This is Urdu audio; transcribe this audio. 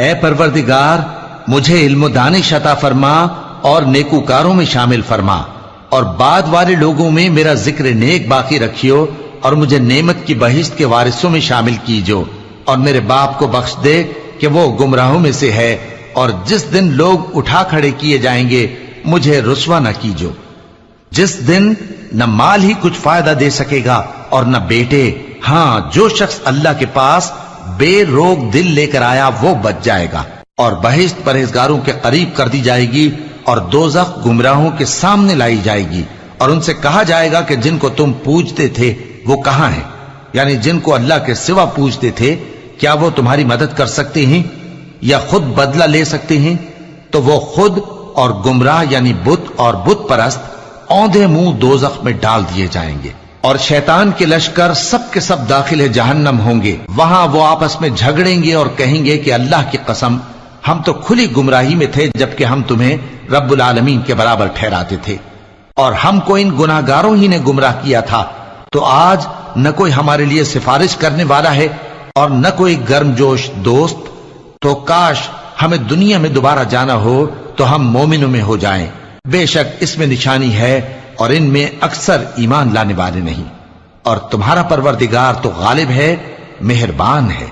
اے پروردگار مجھے علم و دانش عطا فرما اور نیکوکاروں میں شامل فرما، اور بعد والے لوگوں میں میرا ذکر نیک باقی رکھیو، اور مجھے نعمت کی بہشت کے وارثوں میں شامل کیجو، اور میرے باپ کو بخش دے کہ وہ گمراہوں میں سے ہے، اور جس دن لوگ اٹھا کھڑے کیے جائیں گے مجھے رسوا نہ کیجو، جس دن نہ مال ہی کچھ فائدہ دے سکے گا اور نہ بیٹے، ہاں جو شخص اللہ کے پاس بے روک دل لے کر آیا وہ بچ جائے گا، اور بہشت پرہیزگاروں کے قریب کر دی جائے گی، اور دوزخ گمراہوں کے سامنے لائی جائے گی، اور ان سے کہا جائے گا کہ جن کو تم پوجتے تھے وہ کہاں ہیں؟ یعنی جن کو اللہ کے سوا پوجتے تھے کیا وہ تمہاری مدد کر سکتے ہیں یا خود بدلہ لے سکتے ہیں؟ تو وہ خود اور گمراہ یعنی بت اور بت پرست اوندھے منہ دوزخ میں ڈال دیے جائیں گے، اور شیطان کے لشکر سب کے سب داخل جہنم ہوں گے، وہاں وہ آپس میں جھگڑیں گے اور کہیں گے کہ اللہ کی قسم ہم تو کھلی گمراہی میں تھے جبکہ ہم تمہیں رب العالمین کے برابر ٹھہراتے تھے، اور ہم کو ان گناہگاروں ہی نے گمراہ کیا تھا، تو آج نہ کوئی ہمارے لیے سفارش کرنے والا ہے اور نہ کوئی گرم جوش دوست، تو کاش ہمیں دنیا میں دوبارہ جانا ہو تو ہم مومنوں میں ہو جائیں، بے شک اس میں نشانی ہے اور ان میں اکثر ایمان لانے والے نہیں، اور تمہارا پروردگار تو غالب ہے، مہربان ہے۔